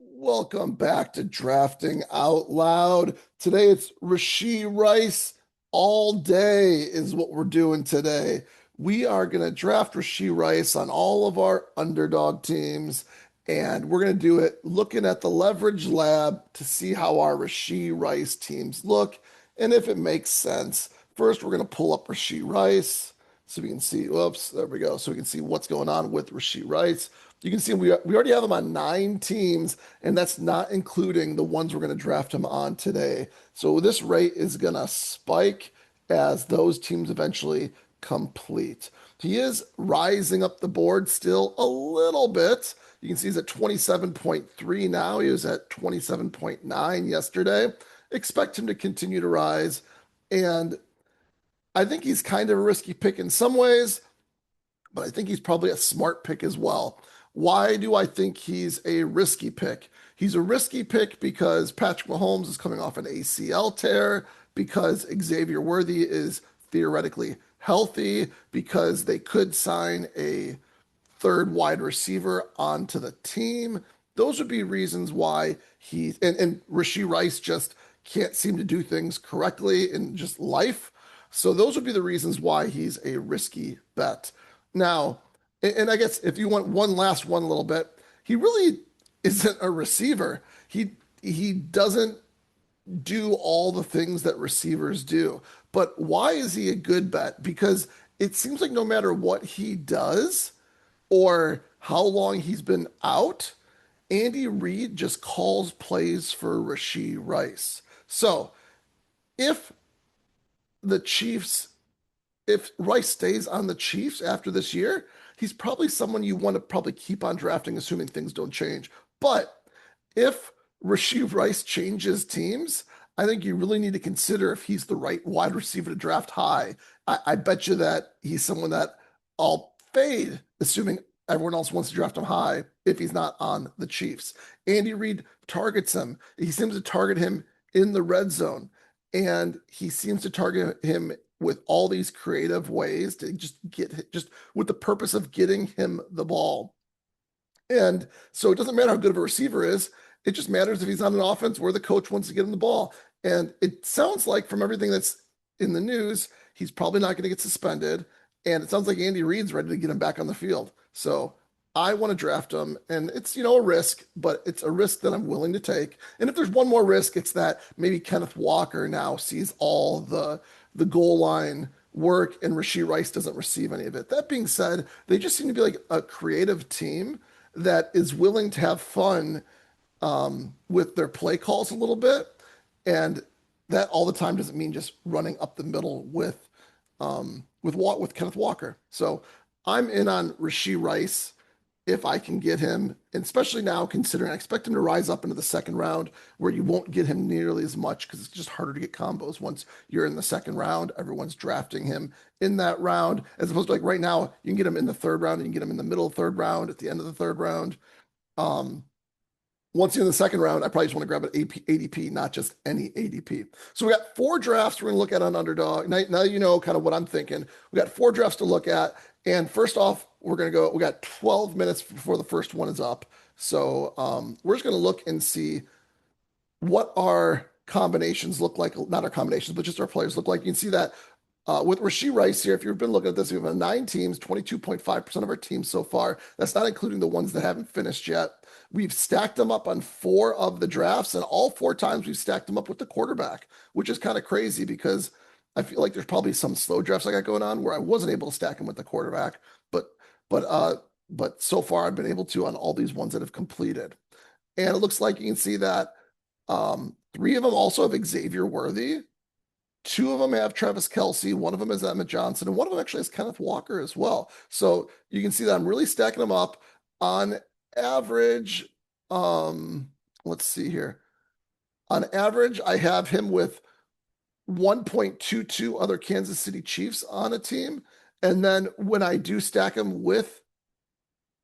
Welcome back to Drafting Out Loud. Today it's Rashee Rice all day is what we're doing today. We are going to draft Rashee Rice on all of our underdog teams, and we're going to do it looking at the leverage lab to see how our Rashee Rice teams look and if it makes sense. First, we're going to pull up Rashee Rice so we can see, whoops, there we go. So we can see what's going on with Rashee Rice. You can see we already have him on 9 teams, and that's not including the ones we're going to draft him on today. So this rate is going to spike as those teams eventually complete. He is rising up the board still a little bit. You can see he's at 27.3 now. He was at 27.9 yesterday. Expect him to continue to rise. And I think he's kind of a risky pick in some ways, but I think he's probably a smart pick as well. Why do I think he's a risky pick? He's a risky pick because Patrick Mahomes is coming off an ACL tear, because Xavier Worthy is theoretically healthy, because they could sign a third wide receiver onto the team. Those would be reasons why and Rashee Rice just can't seem to do things correctly in just life. So those would be the reasons why he's a risky bet. Now, and I guess if you want one last one a little bit, he really isn't a receiver. He doesn't do all the things that receivers do. But why is he a good bet? Because it seems like no matter what he does or how long he's been out, Andy Reid just calls plays for Rashee Rice. So if the Chiefs if Rice stays on the Chiefs after this year, he's probably someone you want to probably keep on drafting, assuming things don't change. But if Rashee Rice changes teams, I think you really need to consider if he's the right wide receiver to draft high. I bet you that he's someone that I'll fade, assuming everyone else wants to draft him high if he's not on the Chiefs. Andy Reid targets him. He seems to target him in the red zone, and he seems to target him with all these creative ways to just with the purpose of getting him the ball. And so it doesn't matter how good of a receiver is. It just matters if he's on an offense where the coach wants to get him the ball. And it sounds like from everything that's in the news, he's probably not going to get suspended. And it sounds like Andy Reid's ready to get him back on the field. So I want to draft him. And it's, a risk, but it's a risk that I'm willing to take. And if there's one more risk, it's that maybe Kenneth Walker now sees all the goal line work and Rashee Rice doesn't receive any of it. That being said, they just seem to be like a creative team that is willing to have fun with their play calls a little bit. And that all the time doesn't mean just running up the middle with Kenneth Walker. So I'm in on Rashee Rice if I can get him, and especially now considering I expect him to rise up into the second round where you won't get him nearly as much because it's just harder to get combos once you're in the second round. Everyone's drafting him in that round, as opposed to like right now, you can get him in the third round, and you can get him in the middle of the third round, at the end of the third round. Um, Once you're in the second round, I probably just want to grab an ADP, not just any ADP. So we got 4 drafts we're going to look at on Underdog. Now you know kind of what I'm thinking. We got 4 drafts to look at. And first off, we got 12 minutes before the first one is up. So we're just going to look and see what our combinations look like. Not our combinations, but just our players look like. You can see that with Rashee Rice here, if you've been looking at this, we have 9 teams, 22.5% of our teams so far. That's not including the ones that haven't finished yet. We've stacked them up on 4 of the drafts, and all 4 times we've stacked them up with the quarterback, which is kind of crazy because I feel like there's probably some slow drafts I got going on where I wasn't able to stack him with the quarterback, but but uh but so far I've been able to on all these ones that have completed. And it looks like you can see that 3 of them also have Xavier Worthy. 2 of them have Travis Kelce, 1 of them is Emmett Johnson, and 1 of them actually has Kenneth Walker as well. So you can see that I'm really stacking them up on average. Let's see here. On average, I have him with 1.22 other Kansas City Chiefs on a team. And then when I do stack him with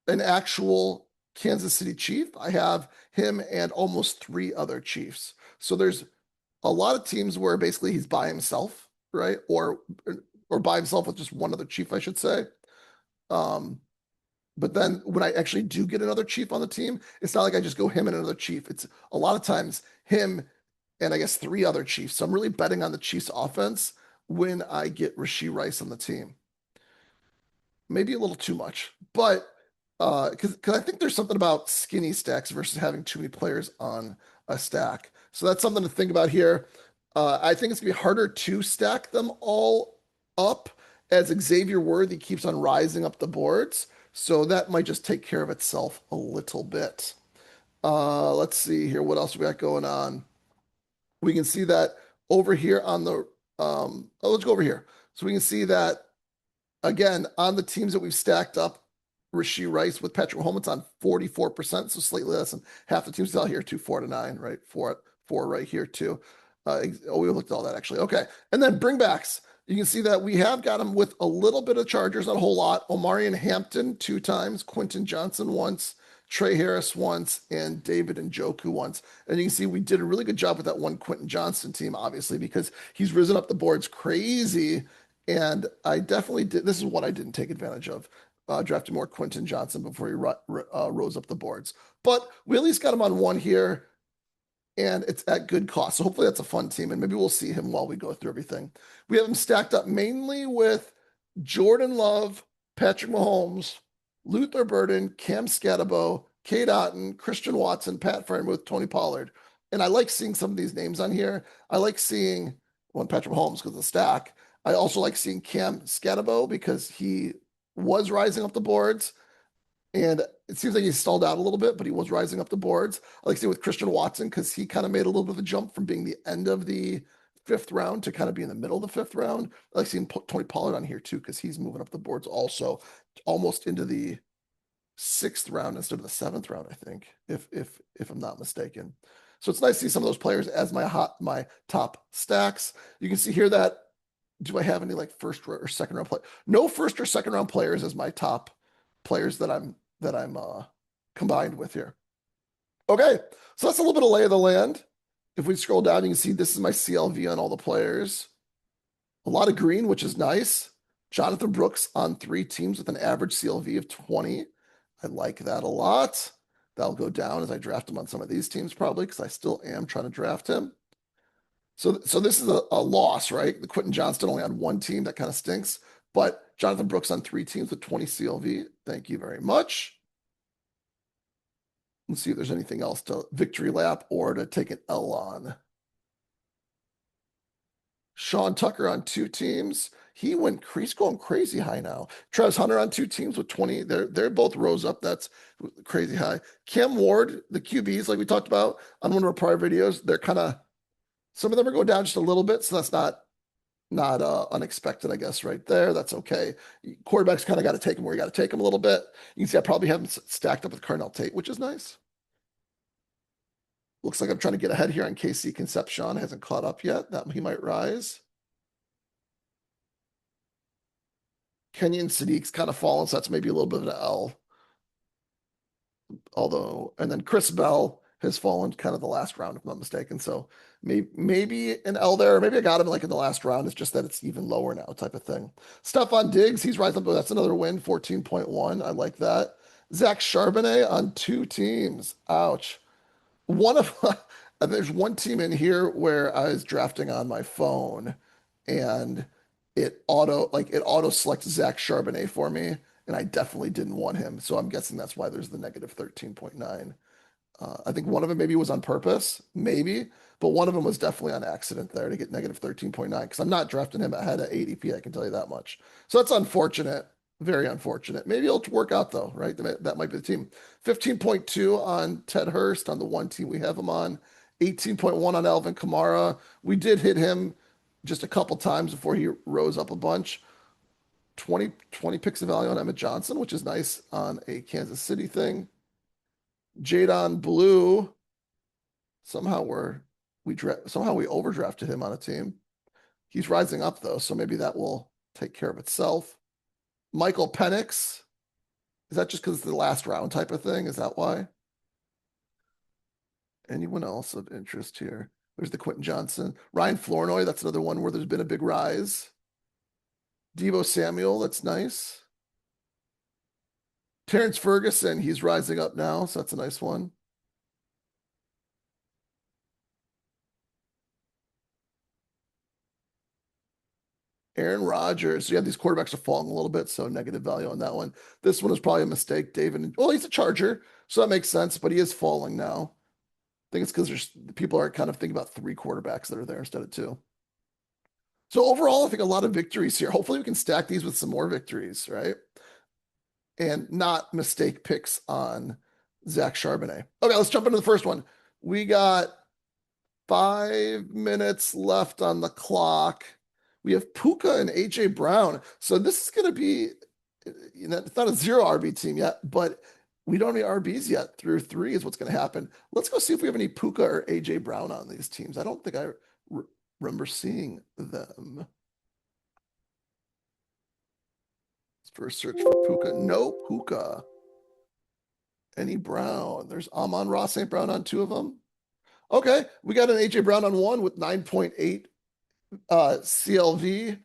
an actual Kansas City Chief, I have him and almost 3 other Chiefs. So there's a lot of teams where basically he's by himself, right? Or by himself with just one other Chief, I should say. Um, But then when I actually do get another chief on the team, it's not like I just go him and another chief. It's a lot of times him and I guess three other chiefs. So I'm really betting on the Chiefs offense when I get Rashee Rice on the team. Maybe a little too much, but because I think there's something about skinny stacks versus having too many players on a stack. So that's something to think about here. I think it's gonna be harder to stack them all up as Xavier Worthy keeps on rising up the boards. So that might just take care of itself a little bit. Let's see here. What else we got going on? We can see that over here on the let's go over here. So we can see that again, on the teams that we've stacked up, Rashee Rice with Patrick Mahomes on 44%, so slightly less than half the teams out here, 4 to 9, right? Four right here too. We looked at all that actually. Okay, and then bringbacks. You can see that we have got them with a little bit of Chargers, not a whole lot. Omarion Hampton 2 times, Quentin Johnson once, Trey Harris once, and David Njoku once. And you can see we did a really good job with that one Quentin Johnson team, obviously, because he's risen up the boards crazy. And I definitely did. This is what I didn't take advantage of. Drafted more Quentin Johnson before he rose up the boards. But we at least got him on one here, and it's at good cost. So hopefully that's a fun team, and maybe we'll see him while we go through everything. We have him stacked up mainly with Jordan Love, Patrick Mahomes, Luther Burden, Cam Scatabo, Kate Otten, Christian Watson, Pat Freiermuth, Tony Pollard. And I like seeing some of these names on here. I like seeing one Patrick Mahomes because of the stack. I also like seeing Cam Scatabo because he was rising up the boards. And it seems like he stalled out a little bit, but he was rising up the boards. I like seeing with Christian Watson because he kind of made a little bit of a jump from being the end of the fifth round to kind of be in the middle of the fifth round. I like seeing Tony Pollard on here too because he's moving up the boards also almost into the sixth round instead of the seventh round, I think, if I'm not mistaken. So it's nice to see some of those players as my top stacks. You can see here that do I have any like first or second round play? No first or second round players as my top players that I'm combined with here. Okay, so that's a little bit of lay of the land. If we scroll down, you can see this is my CLV on all the players. A lot of green, which is nice. Jonathan Brooks on 3 teams with an average CLV of 20. I like that a lot. That'll go down as I draft him on some of these teams probably because I still am trying to draft him. So this is a loss, right? The Quentin Johnston only on 1 team. That kind of stinks. But Jonathan Brooks on 3 teams with 20 CLV. Thank you very much. Let's see if there's anything else to victory lap or to take an L on. Sean Tucker on 2 teams. He's going crazy high now. Travis Hunter on 2 teams with 20. They're both rose up. That's crazy high. Cam Ward, the QBs, like we talked about on one of our prior videos, they're kind of some of them are going down just a little bit, so that's not unexpected, I guess, right there. That's okay. Quarterbacks kind of got to take them where you got to take them a little bit. You can see I probably have them stacked up with Carnell Tate, which is nice. Looks like I'm trying to get ahead here on KC Concepcion. Hasn't caught up yet. That he might rise. Kenyon Sadiq's kind of fallen, so that's maybe a little bit of an L. Although, and then Chris Bell has fallen kind of the last round, if I'm not mistaken. So maybe an L there. Maybe I got him like in the last round. It's just that it's even lower now, type of thing. Stephon Diggs, he's rising up. That's another win, 14.1. I like that. Zach Charbonnet on 2 teams. Ouch. One of there's one team in here where I was drafting on my phone and it auto selects Zach Charbonnet for me, and I definitely didn't want him. So I'm guessing that's why there's the negative 13.9. I think one of them maybe was on purpose, maybe, but one of them was definitely on accident there to get negative 13.9 because I'm not drafting him ahead of ADP, I can tell you that much. So that's unfortunate, very unfortunate. Maybe it'll work out though, right? That might be the team. 15.2 on Ted Hurst on the 1 team we have him on, 18.1 on Alvin Kamara. We did hit him just a couple times before he rose up a bunch. 20 picks of value on Emmett Johnson, which is nice on a Kansas City thing. Jadon Blue. Somehow we overdrafted him on a team. He's rising up though, so maybe that will take care of itself. Michael Penix. Is that just because it's the last round type of thing? Is that why? Anyone else of interest here? There's the Quentin Johnson. Ryan Flournoy, that's another one where there's been a big rise. Deebo Samuel, that's nice. Terrence Ferguson, he's rising up now, so that's a nice one. Aaron Rodgers. Yeah, these quarterbacks are falling a little bit, so negative value on that one. This one is probably a mistake, David. Well, he's a Charger, so that makes sense, but he is falling now. I think it's because there's people are kind of thinking about three quarterbacks that are there instead of two. So overall, I think a lot of victories here. Hopefully, we can stack these with some more victories, right? And not mistake picks on Zach Charbonnet. Okay, let's jump into the first one. We got 5 minutes left on the clock. We have Puka and AJ Brown. So this is going to be, it's not a zero RB team yet, but we don't have any RBs yet. Through three is what's going to happen. Let's go see if we have any Puka or AJ Brown on these teams. I don't think I remember seeing them. First search for Puka. No Puka. Any Brown? There's Amon-Ra St. Brown on two of them. Okay, we got an AJ Brown on one with 9.8 CLV.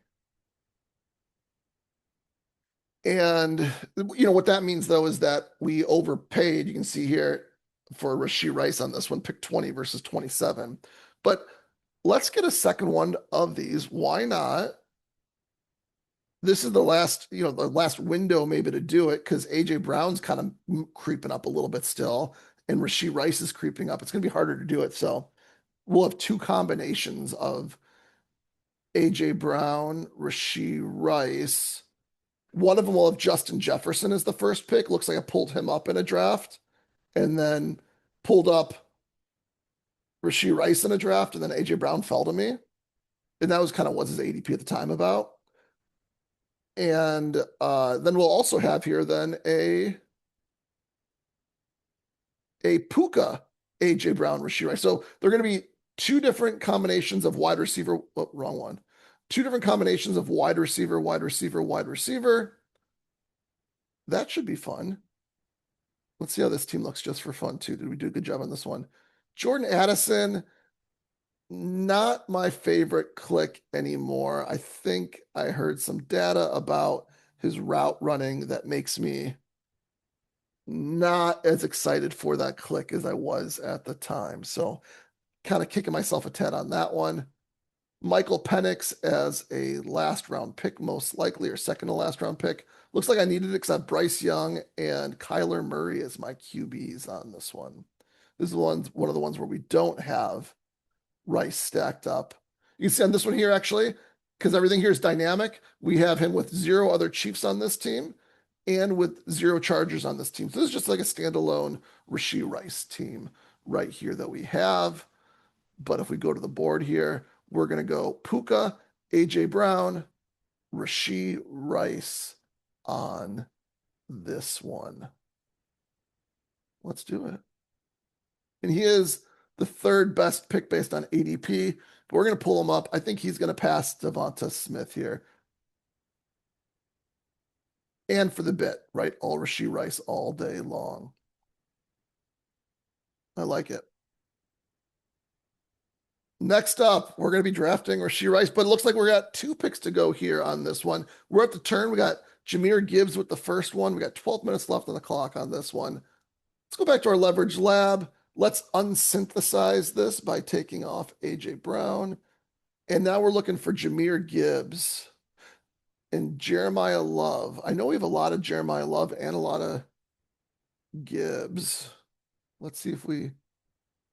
And what that means though is that we overpaid. You can see here for Rashee Rice on this one, pick 20 versus 27. But let's get a second one of these. Why not? This is the last window maybe to do it because AJ Brown's kind of creeping up a little bit still, and Rashee Rice is creeping up. It's going to be harder to do it. So we'll have two combinations of AJ Brown, Rashee Rice. One of them will have Justin Jefferson as the first pick. Looks like I pulled him up in a draft and then pulled up Rashee Rice in a draft, and then AJ Brown fell to me. And that was kind of what his ADP at the time about. And then we'll also have here then a Puka AJ Brown Rashee Rice. So they're going to be two different combinations of wide receiver. Oh, wrong one. Two different combinations of wide receiver, wide receiver, wide receiver. That should be fun. Let's see how this team looks just for fun too. Did we do a good job on this one? Jordan Addison, not my favorite click anymore. I think I heard some data about his route running that makes me not as excited for that click as I was at the time. So kind of kicking myself a tad on that one. Michael Penix as a last round pick, most likely, or second to last round pick. Looks like I needed it except Bryce Young and Kyler Murray as my QBs on this one. This is one of the ones where we don't have Rice stacked up. You can see on this one here, actually, because everything here is dynamic, we have him with zero other Chiefs on this team and with zero Chargers on this team. So this is just like a standalone Rashee Rice team right here that we have. But if we go to the board here, we're going to go Puka, AJ Brown, Rashee Rice on this one. Let's do it. And he is the third best pick based on ADP. But we're going to pull him up. I think he's going to pass Devonta Smith here. And for the bit, right? All Rashee Rice all day long. I like it. Next up, we're going to be drafting Rashee Rice, but it looks like we got two picks to go here on this one. We're at the turn. We got Jahmyr Gibbs with the first one. We got 12 minutes left on the clock on this one. Let's go back to our leverage lab. Let's unsynthesize this by taking off AJ Brown. And now we're looking for Jahmyr Gibbs and Jeremiah Love. I know we have a lot of Jeremiah Love and a lot of Gibbs. Let's see if we...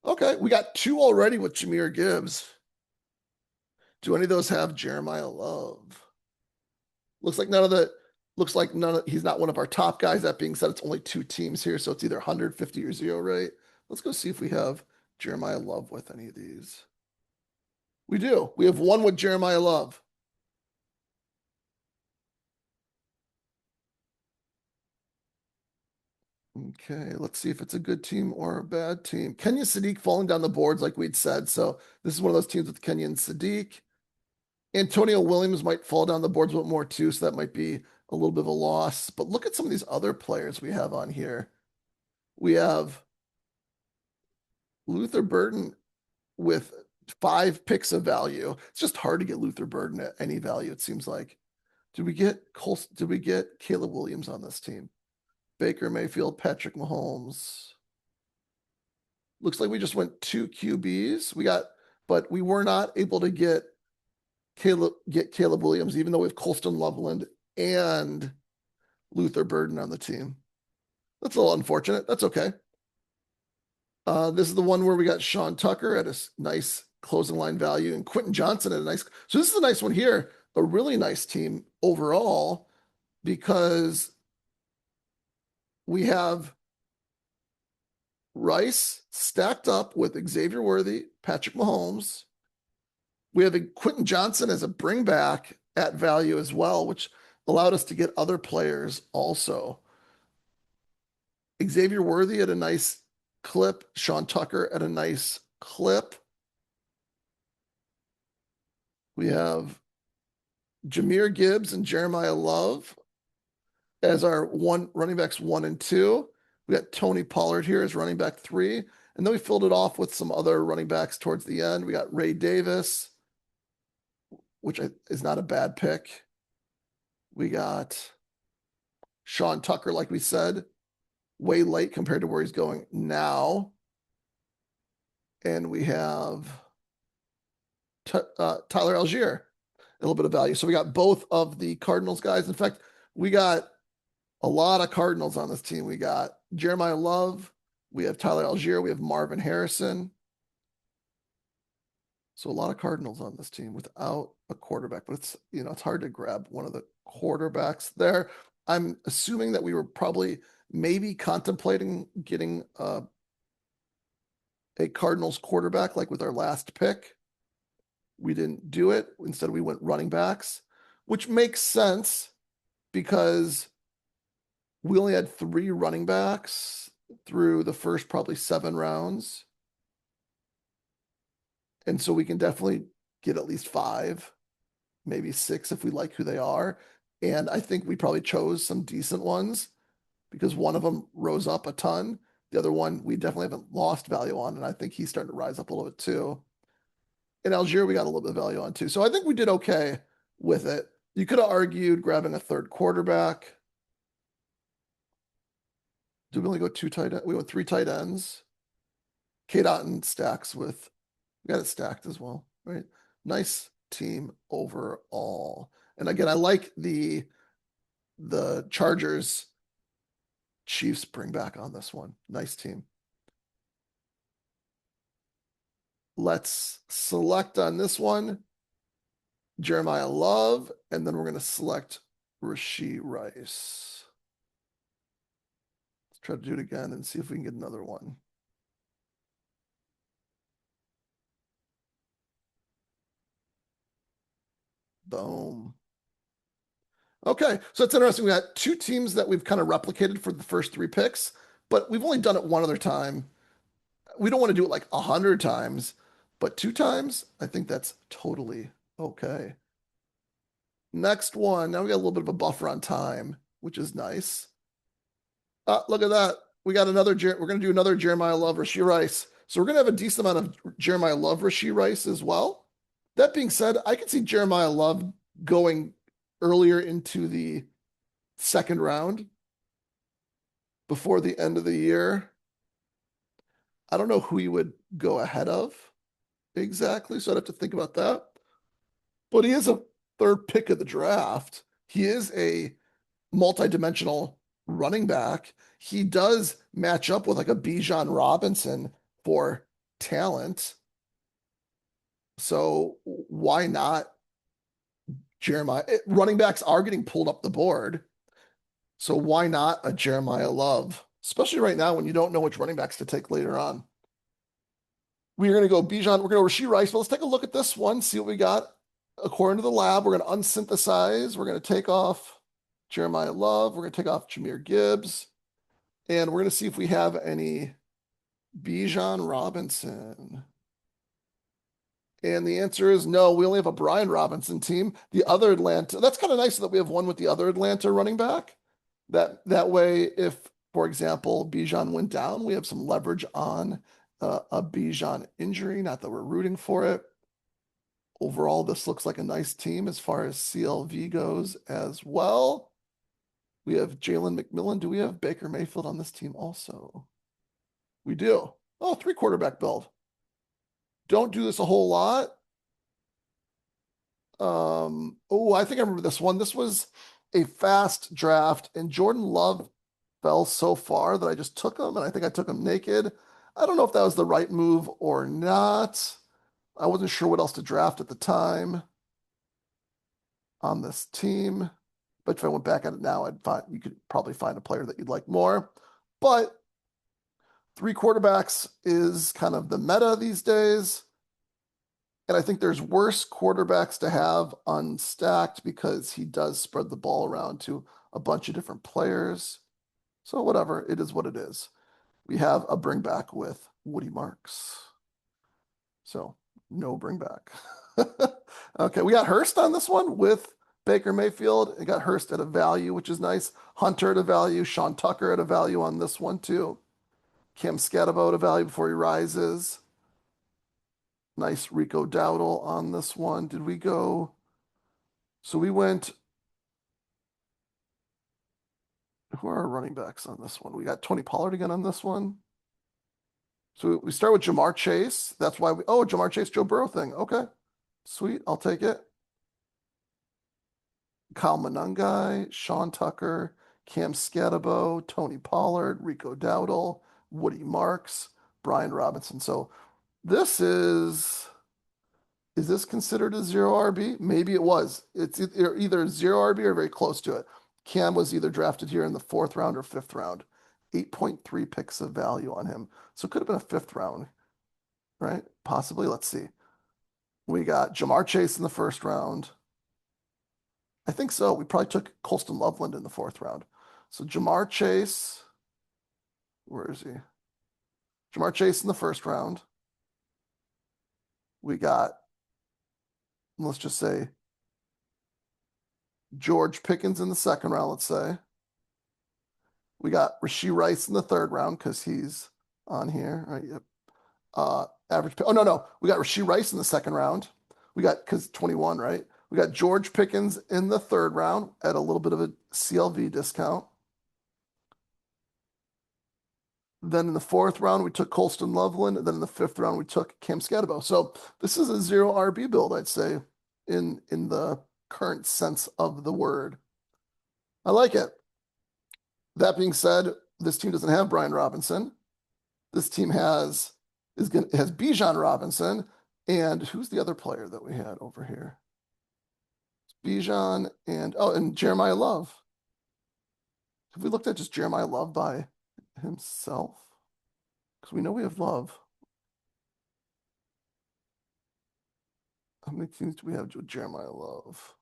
Okay, we got two already with Jahmyr Gibbs. Do any of those have Jeremiah Love? Looks like he's not one of our top guys. That being said, it's only two teams here, so it's either 150 or zero, right? Let's go see if we have Jeremiah Love with any of these. We do. We have one with Jeremiah Love. Okay, let's see if it's a good team or a bad team. Kenyon Sadiq falling down the boards like we'd said. So this is one of those teams with Kenyon Sadiq. Antonio Williams might fall down the boards a bit more too, so that might be a little bit of a loss. But look at some of these other players we have on here. We have Luther Burden with 5 picks of value. It's just hard to get Luther Burden at any value, it seems like. Did we get Caleb Williams on this team? Baker Mayfield, Patrick Mahomes. Looks like we just went two QBs. But we were not able to get Caleb Williams, even though we have Colston Loveland and Luther Burden on the team. That's a little unfortunate. That's okay. This is the one where we got Sean Tucker at a nice closing line value and Quentin Johnson at a nice. So this is a nice one here. A really nice team overall because we have Rice stacked up with Xavier Worthy, Patrick Mahomes. We have a Quentin Johnson as a bring back at value as well, which allowed us to get other players also. Xavier Worthy at a nice clip, Sean Tucker at a nice clip. We have Jahmyr Gibbs and Jeremiah Love as our running backs 1 and 2. We got Tony Pollard here as running back 3. And then we filled it off with some other running backs towards the end. We got Ray Davis, which is not a bad pick. We got Sean Tucker, like we said, way late compared to where he's going now. And we have Tyler Algier, a little bit of value. So we got both of the Cardinals guys. In fact, we got a lot of Cardinals on this team. We got Jeremiah Love. We have Tyler Algier. We have Marvin Harrison. So a lot of Cardinals on this team without a quarterback, but it's hard to grab one of the quarterbacks there. I'm assuming that we were probably maybe contemplating getting a Cardinals quarterback like with our last pick. We didn't do it. Instead, we went running backs, which makes sense because we only had 3 running backs through the first probably 7 rounds. And so we can definitely get at least 5, maybe 6 if we like who they are. And I think we probably chose some decent ones because one of them rose up a ton. The other one we definitely haven't lost value on, and I think he's starting to rise up a little bit too. In Algier, we got a little bit of value on too. So I think we did okay with it. You could have argued grabbing a third quarterback. Do we only go 2 tight ends? We went 3 tight ends. Kate Otten stacks with, we got it stacked as well, right? Nice team overall. And again, I like the Chargers Chiefs bring back on this one. Nice team. Let's select on this one Jeremiah Love, and then we're going to select Rashee Rice. Let's try to do it again and see if we can get another one. Boom. Okay, so it's interesting. We got 2 teams that we've kind of replicated for the first 3 picks, but we've only done it one other time. We don't want to do it like 100 times, but 2 times, I think that's totally okay. Next one. Now we got a little bit of a buffer on time, which is nice. Look at that. We got another, we're going to do another Jeremiah Love, Rashee Rice. So we're going to have a decent amount of Jeremiah Love, Rashee Rice as well. That being said, I can see Jeremiah Love going earlier into the 2nd round before the end of the year. I don't know who he would go ahead of exactly, so I'd have to think about that. But he is a 3rd pick of the draft. He is a multi-dimensional running back. He does match up with like a Bijan Robinson for talent. So why not Jeremiah? Running backs are getting pulled up the board. So why not a Jeremiah Love? Especially right now when you don't know which running backs to take later on. We're going to go Bijan. We're going to Rashee Rice. But let's take a look at this one, see what we got. According to the lab, we're going to unsynthesize. We're going to take off Jeremiah Love. We're going to take off Jahmyr Gibbs. And we're going to see if we have any Bijan Robinson. And the answer is no. We only have a Brian Robinson team. The other Atlanta, that's kind of nice that we have one with the other Atlanta running back. That way, if, for example, Bijan went down, we have some leverage on a Bijan injury. Not that we're rooting for it. Overall, this looks like a nice team as far as CLV goes as well. We have Jalen McMillan. Do we have Baker Mayfield on this team also? We do. Oh, three quarterback build. Don't do this a whole lot. Oh, I think I remember this one. This was a fast draft, and Jordan Love fell so far that I just took him, and I think I took him naked. I don't know if that was the right move or not. I wasn't sure what else to draft at the time on this team. But if I went back at it now, I'd find you could probably find a player that you'd like more. But three quarterbacks is kind of the meta these days. And I think there's worse quarterbacks to have unstacked because he does spread the ball around to a bunch of different players. So whatever, it is what it is. We have a bring back with Woody Marks. So no bring back. Okay, we got Hurst on this one with Baker Mayfield. It got Hurst at a value, which is nice. Hunter at a value. Sean Tucker at a value on this one too. Cam Scatabo at a value before he rises. Nice Rico Dowdle on this one. Did we go? So we went. Who are our running backs on this one? We got Tony Pollard again on this one. So we start with Jamar Chase. That's why we. Oh, Jamar Chase, Joe Burrow thing. Okay, sweet. I'll take it. Kyle Monangai, Sean Tucker, Cam Scatabo, Tony Pollard, Rico Dowdle, Woody Marks, Brian Robinson. So this is this considered a zero RB? Maybe it was. It's either zero RB or very close to it. Cam was either drafted here in the fourth round or fifth round. 8.3 picks of value on him. So it could have been a fifth round, right? Possibly. Let's see. We got Jamar Chase in the first round. I think so. We probably took Colston Loveland in the fourth round. So Jamar Chase, where is he? Jamar Chase in the first round. We got, let's just say, George Pickens in the second round, let's say. We got Rashee Rice in the third round because he's on here, right? Yep. Average. Oh, no, no. We got Rashee Rice in the second round. We got, because 21, right? We got George Pickens in the third round at a little bit of a CLV discount. Then in the fourth round, we took Colston Loveland. And then in the fifth round, we took Cam Scatabo. So this is a zero RB build, I'd say, in the current sense of the word. I like it. That being said, this team doesn't have Brian Robinson. This team has Bijan Robinson. And who's the other player that we had over here? Bijan and Jeremiah Love. Have we looked at just Jeremiah Love by himself? Because we know we have Love. How many teams do we have with Jeremiah Love?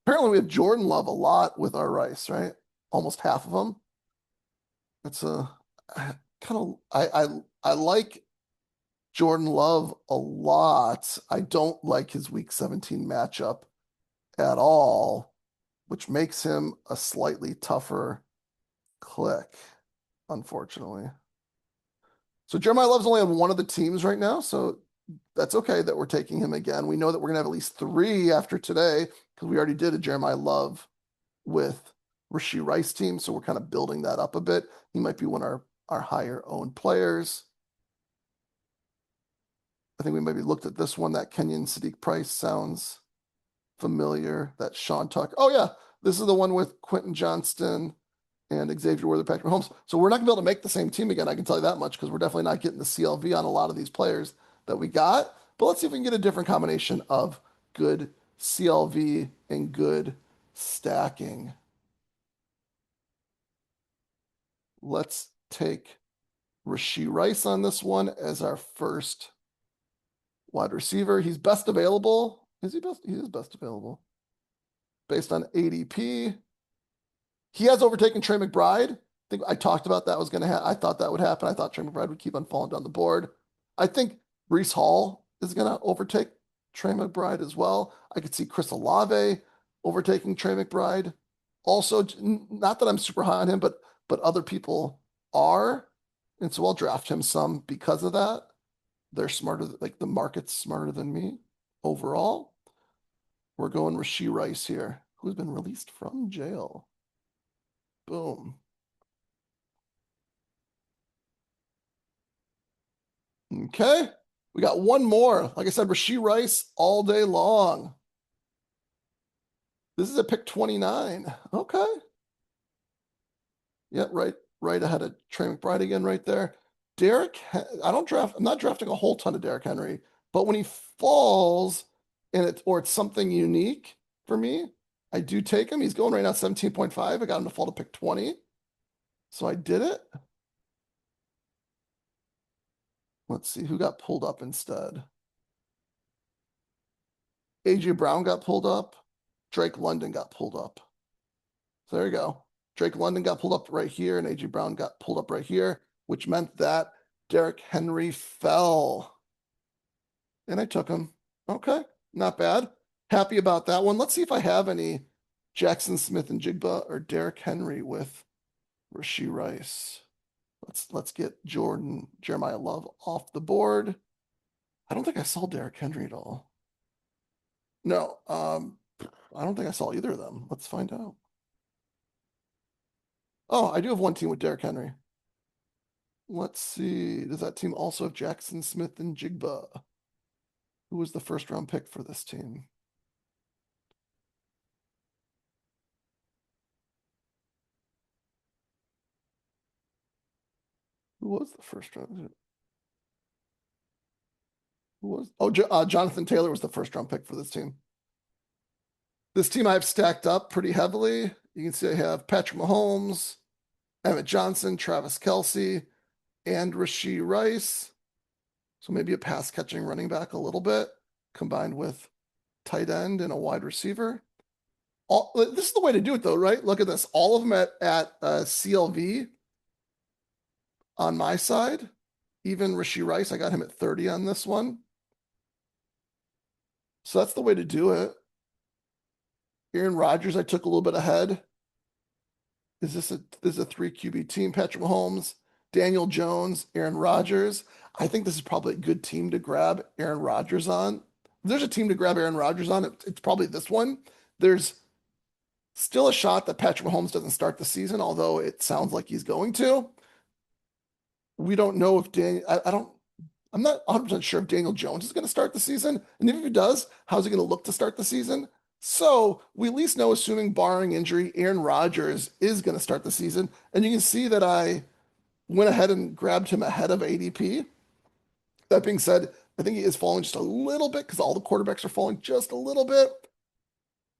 Apparently we have Jordan Love a lot with our Rice, right? Almost half of them. That's a kind of I like Jordan Love a lot. I don't like his week 17 matchup at all, which makes him a slightly tougher click, unfortunately. So Jeremiah Love's only on one of the teams right now, so that's okay that we're taking him again. We know that we're gonna have at least three after today because we already did a Jeremiah Love with Rashee Rice team, so we're kind of building that up a bit. He might be one of our higher owned players. I think we maybe looked at this one. That Kenyon Sadiq Price sounds familiar. That Sean Tucker. Oh yeah, this is the one with Quentin Johnston and Xavier Worthy, Patrick Mahomes. So we're not gonna be able to make the same team again. I can tell you that much because we're definitely not getting the CLV on a lot of these players that we got. But let's see if we can get a different combination of good CLV and good stacking. Let's take Rashee Rice on this one as our first wide receiver. He's best available. Is he best? He is best available based on ADP. He has overtaken Trey McBride. I think I talked about that was going to happen. I thought that would happen. I thought Trey McBride would keep on falling down the board. I think Breece Hall is going to overtake Trey McBride as well. I could see Chris Olave overtaking Trey McBride. Also, not that I'm super high on him, but other people are. And so I'll draft him some because of that. They're smarter, like the market's smarter than me overall. We're going Rashee Rice here, who's been released from jail. Boom. Okay. We got one more. Like I said, Rashee Rice all day long. This is a pick 29. Okay. Yeah, right ahead of Trey McBride again, right there. I'm not drafting a whole ton of Derrick Henry, but when he falls or it's something unique for me, I do take him. He's going right now 17.5. I got him to fall to pick 20. So I did it. Let's see who got pulled up instead. AJ Brown got pulled up. Drake London got pulled up. So there you go. Drake London got pulled up right here, and AJ Brown got pulled up right here, which meant that Derrick Henry fell. And I took him. Okay, not bad. Happy about that one. Let's see if I have any Jackson Smith and Jigba or Derrick Henry with Rashee Rice. Let's get Jeremiah Love off the board. I don't think I saw Derrick Henry at all. No, I don't think I saw either of them. Let's find out. Oh, I do have one team with Derrick Henry. Let's see. Does that team also have Jackson Smith and Jigba? Who was the first round pick for this team? Who was the first round? Who was? Oh, Jonathan Taylor was the first round pick for this team. This team I've stacked up pretty heavily. You can see I have Patrick Mahomes, Emmett Johnson, Travis Kelce, and Rashee Rice. So maybe a pass catching running back a little bit combined with tight end and a wide receiver. This is the way to do it though, right? Look at this. All of them at CLV on my side. Even Rashee Rice, I got him at 30 on this one. So that's the way to do it. Aaron Rodgers, I took a little bit ahead. This is a three QB team? Patrick Mahomes, Daniel Jones, Aaron Rodgers. I think this is probably a good team to grab Aaron Rodgers on. If there's a team to grab Aaron Rodgers on, it's probably this one. There's still a shot that Patrick Mahomes doesn't start the season, although it sounds like he's going to. We don't know if I'm not 100% sure if Daniel Jones is going to start the season. And if he does, how's he going to look to start the season? So we at least know, assuming barring injury, Aaron Rodgers is going to start the season. And you can see that I went ahead and grabbed him ahead of ADP. That being said, I think he is falling just a little bit because all the quarterbacks are falling just a little bit.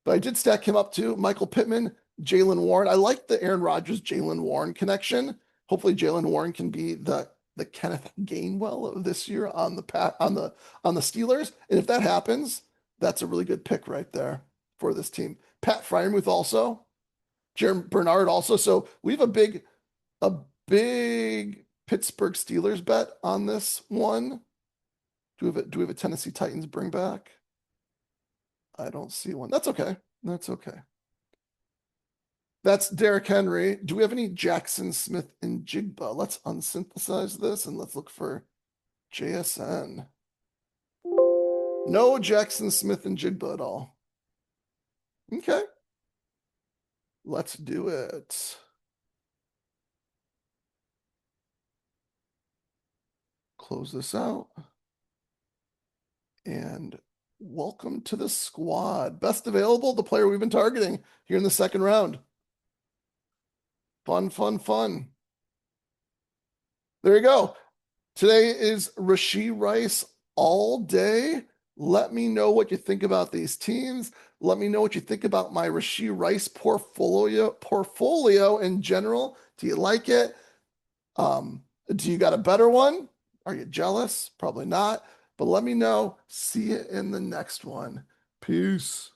But I did stack him up too. Michael Pittman, Jalen Warren. I like the Aaron Rodgers, Jalen Warren connection. Hopefully Jalen Warren can be the Kenneth Gainwell of this year on the Steelers. And if that happens, that's a really good pick right there for this team. Pat Fryermuth also, Jeremy Bernard also. So we have a big Pittsburgh Steelers bet on this one. Do we have a Tennessee Titans bring back? I don't see one. That's okay. That's okay. That's Derrick Henry. Do we have any Jackson Smith and Jigba? Let's unsynthesize this and let's look for JSN. No Jackson Smith and Jigba at all. Okay. Let's do it. Close this out. And welcome to the squad. Best available, the player we've been targeting here in the second round. Fun, fun, fun. There you go. Today is Rashee Rice all day. Let me know what you think about these teams. Let me know what you think about my Rashee Rice portfolio in general. Do you like it? Do you got a better one? Are you jealous? Probably not. But let me know. See you in the next one. Peace.